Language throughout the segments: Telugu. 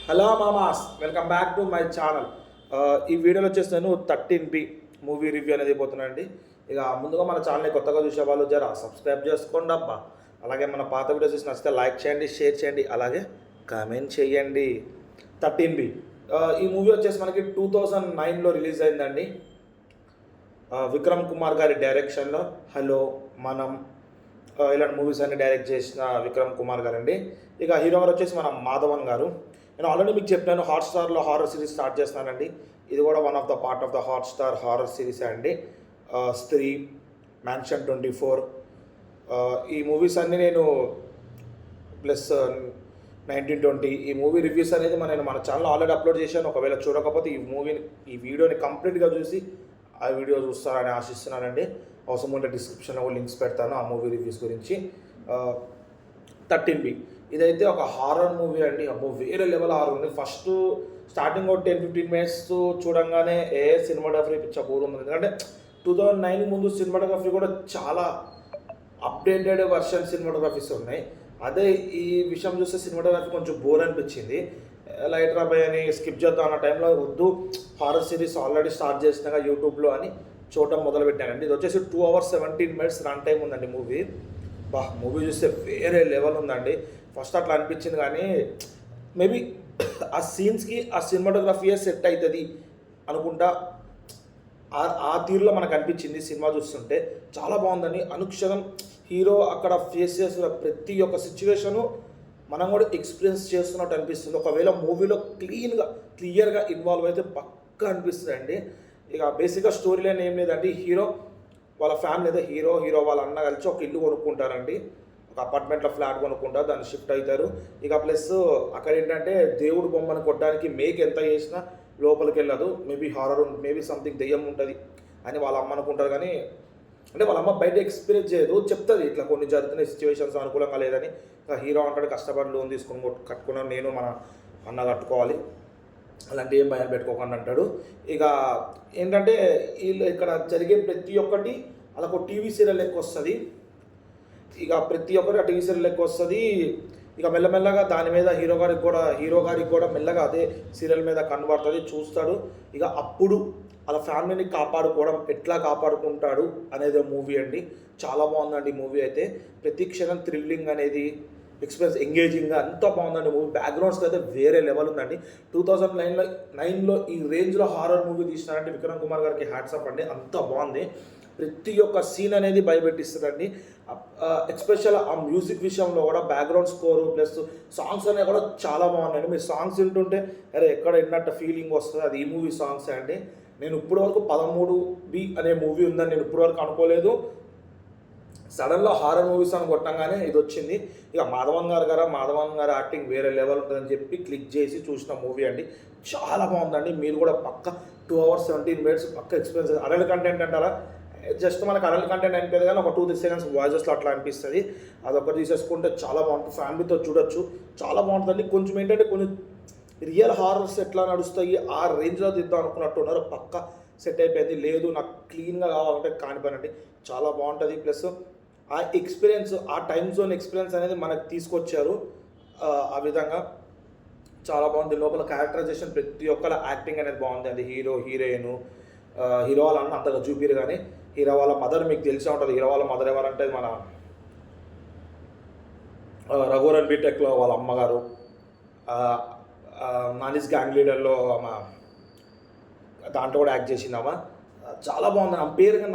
హలో మామాస్, welcome back to my channel. ఈ వీడియోలో వచ్చేసి నేను 13B మూవీ రివ్యూ అనేది పోతున్నానండి. ఇక ముందుగా మన ఛానల్ని కొత్తగా చూసే వాళ్ళు జర సబ్స్క్రైబ్ చేసుకోండి అబ్బా. అలాగే మన పాత వీడియోస్ నచ్చితే లైక్ చేయండి, షేర్ చేయండి, అలాగే కామెంట్ చేయండి. 13B ఈ మూవీ వచ్చేసి మనకి 2009లో రిలీజ్ అయిందండి. విక్రమ్ కుమార్ గారి డైరెక్షన్లో హలో, మనం ఇలాంటి మూవీస్ అన్ని డైరెక్ట్ చేసిన విక్రమ్ కుమార్ గారు అండి. ఇక హీరో గారు వచ్చేసి మన మాధవన్ గారు. నేను ఆల్రెడీ మీకు చెప్పాను, హాట్స్టార్లో హారర్ సిరీస్ స్టార్ట్ చేస్తున్నానండి. ఇది కూడా one of the part of the Hotstar horror series అండి. స్త్రీ, మ్యాన్షన్ 24 ఈ మూవీస్ అన్నీ నేను ప్లస్ 1920 ఈ మూవీ రివ్యూస్ అనేది నేను మన ఛానల్లో ఆల్రెడీ అప్లోడ్ చేశాను. ఒకవేళ చూడకపోతే ఈ వీడియోని కంప్లీట్గా చూసి ఆ వీడియో చూస్తారని ఆశిస్తున్నానండి. అవసరం ఉంటే డిస్క్రిప్షన్లో లింక్స్ పెడతాను ఆ మూవీ రివ్యూస్ గురించి. 13B ఇదైతే ఒక హారర్ మూవీ అండి. అబ్బో వేరే లెవెల్ హారర్ ఉంది. ఫస్ట్ స్టార్టింగ్ ఒక 10-15 మినిట్స్ చూడంగానే సినిమాటోగ్రఫీ పిచ్చ బోర్ ఉంది. ఎందుకంటే 2009 ముందు సినిమాటోగ్రఫీ కూడా చాలా అప్డేటెడ్ వర్షన్ సినిమాటోగ్రఫీస్ ఉన్నాయి. అదే ఈ విషయం చూస్తే సినిమాటోగ్రఫీ కొంచెం బోర్ అనిపించింది. లైట్ రాబాయ్ అని స్కిప్ చేద్దాం అన్న టైంలో వద్దు, హారర్ సిరీస్ ఆల్రెడీ స్టార్ట్ చేసినాక యూట్యూబ్లో అని చూడటం మొదలుపెట్టానండి. ఇది వచ్చేసి 2 hours 17 minutes రన్ టైం ఉందండి మూవీ. మూవీ చూస్తే వేరే లెవెల్ ఉందండి. ఫస్ట్ అట్లా అనిపించింది, కానీ మేబీ ఆ సీన్స్కి ఆ సినిమాటోగ్రఫీయే సెట్ అవుతుంది అనుకుంటా. ఆ తీరులో మనకు అనిపించింది సినిమా చూస్తుంటే. చాలా బాగుందండి. అనుక్షణం హీరో అక్కడ ఫేస్ చేస్తున్న ప్రతి ఒక్క సిచ్యువేషను మనం కూడా ఎక్స్పీరియన్స్ చేస్తున్నట్టు అనిపిస్తుంది. ఒకవేళ మూవీలో క్లియర్గా ఇన్వాల్వ్ అయితే పక్కా అనిపిస్తుంది అండి. ఇక బేసిక్గా స్టోరీ లైన్ ఏం లేదండి. హీరో వాళ్ళ ఫ్యామిలీ అయితే హీరో వాళ్ళ అన్న కలిసి ఒక ఇల్లు కొనుక్కుంటారండి. ఒక అపార్ట్మెంట్లో ఫ్లాట్ కొనుక్కుంటారు, దాన్ని షిఫ్ట్ అవుతారు. ఇక ప్లస్ అక్కడ ఏంటంటే దేవుడు బొమ్మను కొట్టడానికి మేక్ ఎంత చేసినా లోపలికి వెళ్ళదు. మేబీ హారర్, మేబీ సంథింగ్ దెయ్యం ఉంటుంది అని వాళ్ళ అమ్మ అనుకుంటారు. కానీ అంటే వాళ్ళ అమ్మ బయట ఎక్స్పీరియన్స్ చేయదు, చెప్తుంది ఇట్లా కొన్ని జరుగుతున్న సిచ్యువేషన్స్ అనుకూలంగా లేదని. ఇక హీరో అంటాడు కష్టపడి లోన్ తీసుకొని కట్టుకున్నాను, నేను మన అన్న కట్టుకోవాలి, అలాంటి ఏం భయం పెట్టుకోకుండా అంటాడు. ఇక ఏంటంటే వీళ్ళు ఇక్కడ జరిగే ప్రతి ఒక్కటి అలా ఒక టీవీ సీరియల్ లెక్క వస్తుంది. ఇక ప్రతి ఒక్కటి ఆ టీవీ సీరియల్ లెక్క వస్తుంది. ఇక మెల్లమెల్లగా దాని మీద హీరో గారికి కూడా మెల్లగా అదే సీరియల్ మీద కనబడుతుంది, చూస్తాడు. ఇక అప్పుడు వాళ్ళ ఫ్యామిలీని కాపాడుకోవడం ఎట్లా కాపాడుకుంటాడు అనేది మూవీ అండి. చాలా బాగుందండి మూవీ అయితే. ప్రతి క్షణం థ్రిల్లింగ్ అనేది, ఎక్స్పీరియన్స్ ఎంగేజింగ్గా అంతా బాగుందండి మూవీ. బ్యాక్గ్రౌండ్స్కి అయితే వేరే లెవెల్ ఉందండి. 2009లో ఈ రేంజ్లో హారర్ మూవీ తీసినారంటే విక్రమ్ కుమార్ గారికి హ్యాట్స్ ఆఫ్ అండి. అంత బాగుంది. ప్రతి ఒక్క సీన్ అనేది భయపెట్టిస్తుందండి. ఎస్పెషల్ ఆ మ్యూజిక్ విషయంలో కూడా బ్యాక్గ్రౌండ్ స్కోరు ప్లస్ సాంగ్స్ అనేవి కూడా చాలా బాగున్నాయండి. మీరు సాంగ్స్ వింటుంటే అరే ఎక్కడ విన్నట్టు ఫీలింగ్ వస్తుంది. అది ఈ మూవీ సాంగ్సే అండి. నేను ఇప్పటివరకు 13B అనే మూవీ ఉందని నేను ఇప్పటివరకు అనుకోలేదు. సడన్గా హారర్ మూవీస్ అని కొట్టంగానే ఇది వచ్చింది. ఇక మాధవన్ గారు యాక్టింగ్ వేరే లెవెల్ ఉంటుందని చెప్పి క్లిక్ చేసి చూసిన మూవీ అండి. చాలా బాగుందండి. మీరు కూడా పక్క 2 hours 17 minutes పక్క ఎక్స్పీరియన్స్. అడల్ట్ కంటెంట్ అంటారా, జస్ట్ మనకు అడల్ట్ కంటెంట్ అనిపించదు, కానీ ఒక 2-3 seconds వాయిసెస్లో అట్లా అనిపిస్తుంది. అదొకటి తీసేసుకుంటే చాలా బాగుంటుంది, ఫ్యామిలీతో చూడొచ్చు, చాలా బాగుంటుందండి. కొంచెం ఏంటంటే కొన్ని రియల్ హారర్స్ ఎట్లా నడుస్తాయి ఆ రేంజ్లో తీద్దాం అనుకున్నట్టు ఉన్నారు. పక్క సెట్ అయిపోయింది. లేదు నాకు క్లీన్గా కావాలంటే కానిపోయినండి, చాలా బాగుంటుంది. ప్లస్ ఆ ఎక్స్పీరియన్స్, ఆ టైమ్ జోన్ ఎక్స్పీరియన్స్ అనేది మనకు తీసుకొచ్చారు. ఆ విధంగా చాలా బాగుంది. లోపల క్యారెక్టరైజేషన్ ప్రతి ఒక్కరి యాక్టింగ్ అనేది బాగుంది. అది హీరోయిన్, హీరో వాళ్ళ అన్న అంతగా చూపిరు, కానీ హీరో వాళ్ళ మదర్ మీకు తెలిసే ఉంటుంది. హీరో వాళ్ళ మదర్ ఎవరంటే మన రఘువరన్ బీటెక్లో వాళ్ళ అమ్మగారు, నానిస్ గ్యాంగ్ లీడర్లో దాంట్లో కూడా యాక్ట్ చేసిందామా. చాలా బాగుంది.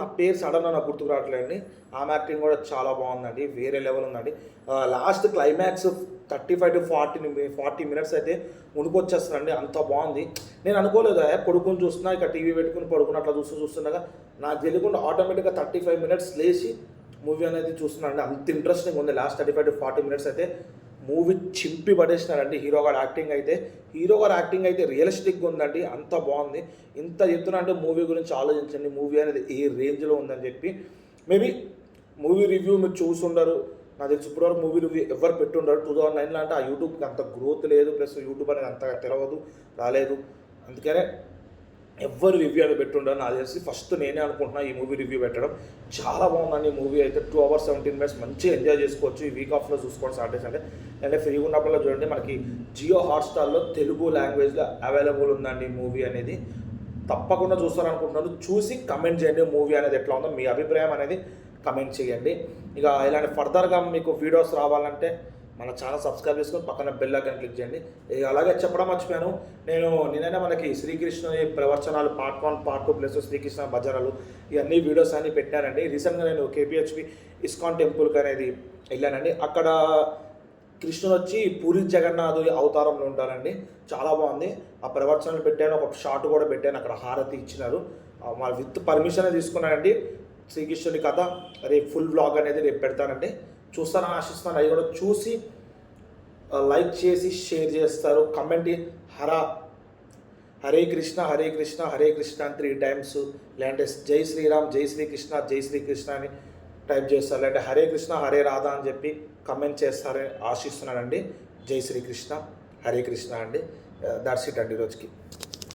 నా పేరు సడన్గా నాకు గుర్తుకు రావట్లేదండి. ఆమె యాక్టింగ్ కూడా చాలా బాగుందండి, వేరే లెవెల్ ఉందండి. లాస్ట్ క్లైమాక్స్ 35 to 40 minutes అయితే ఉనుకొచ్చేస్తుందండి. అంత బాగుంది. నేను అనుకోలేదు పడుకొని చూస్తున్నా, ఇక టీవీ పెట్టుకుని పడుకుని అట్లా చూస్తుండగా నాకు తెలియకుండా ఆటోమేటిక్గా 35 minutes లేచి మూవీ అనేది చూస్తున్నానండి. అంత ఇంట్రెస్టింగ్ ఉంది. లాస్ట్ 35 to 40 minutes అయితే మూవీ చింపి పడేసినారండి. హీరో గారి యాక్టింగ్ అయితే రియలిస్టిక్గా ఉందండి. అంత బాగుంది. ఇంత చెప్తున్నా అంటే మూవీ గురించి ఆలోచించండి. మూవీ అనేది ఏ రేంజ్లో ఉందని చెప్పి. మేబీ మూవీ రివ్యూ మీరు చూసుండరు, నాకు తెలిసి ఇప్పటివరకు మూవీ రివ్యూ ఎవరు పెట్టుండరు. 2009లో అంటే ఆ యూట్యూబ్కి అంత గ్రోత్ లేదు, ప్లస్ యూట్యూబ్ అనేది అంతగా తెలవదు, రాలేదు. అందుకనే ఎవ్వరు రివ్యూ అనేది పెట్టుండరు నాకు తెలిసి ఫస్ట్ నేనే అనుకుంటున్నా ఈ మూవీ రివ్యూ పెట్టడం. చాలా బాగుందండి ఈ మూవీ అయితే. 2 hours 17 minutes మంచిగా ఎంజాయ్ చేసుకోవచ్చు. ఈ వీక్ ఆఫ్లో చూసుకోండి సాటర్డే సండే. అంటే ఫ్రీగా ఉన్నప్పుడు చూడండి, మనకి జియో హాట్స్టార్లో తెలుగు లాంగ్వేజ్లో అవైలబుల్ ఉందండి ఈ మూవీ అనేది. తప్పకుండా చూస్తారనుకుంటున్నాను. చూసి కమెంట్ చేయండి మూవీ అనేది ఎట్లా ఉందో, మీ అభిప్రాయం అనేది కమెంట్ చేయండి. ఇక ఇలాంటి ఫర్దర్గా మీకు వీడియోస్ రావాలంటే మన ఛానల్ సబ్స్క్రైబ్ చేసుకొని పక్కన బెల్ ఐకాన్ క్లిక్ చేయండి. ఇక అలాగే చెప్పడం మర్చిపోయాను, నిన్ననే మనకి శ్రీకృష్ణ ప్రవచనాలు పార్ట్ 1 పార్ట్ 2 ప్లస్ శ్రీకృష్ణ భజనలు ఇవన్నీ వీడియోస్ అన్నీ పెట్టానండి. రీసెంట్గా నేను కేపీహెచ్పి ఇస్కాన్ టెంపుల్కి అనేది వెళ్ళానండి. అక్కడ కృష్ణుడు వచ్చి పూరి జగన్నాథుడి అవతారంలో ఉంటారండి. చాలా బాగుంది. ఆ ప్రవచనాలు పెట్టాను, ఒక షార్ట్ కూడా పెట్టాను, అక్కడ హారతి ఇచ్చినారు. మా విత్ పర్మిషన్ తీసుకున్నానండి. శ్రీకృష్ణుడి కథ రేపు ఫుల్ వ్లాగ్ అనేది రేపు పెడతానండి. చూస్తారని ఆశిస్తున్నాను. అవి కూడా చూసి లైక్ చేసి షేర్ చేస్తారు. కమెంట్ హరే కృష్ణ హరే కృష్ణ హరే కృష్ణ అని 3 times, లేదంటే జై శ్రీరామ్ జై శ్రీకృష్ణ అని టైప్ చేస్తారు, లేదంటే హరే కృష్ణ హరే రాధా అని చెప్పి కమెంట్ చేస్తారని ఆశిస్తున్నానండి. జై శ్రీకృష్ణ హరే కృష్ణ అండి. దట్స్ ఇట్ అండి ఈరోజుకి.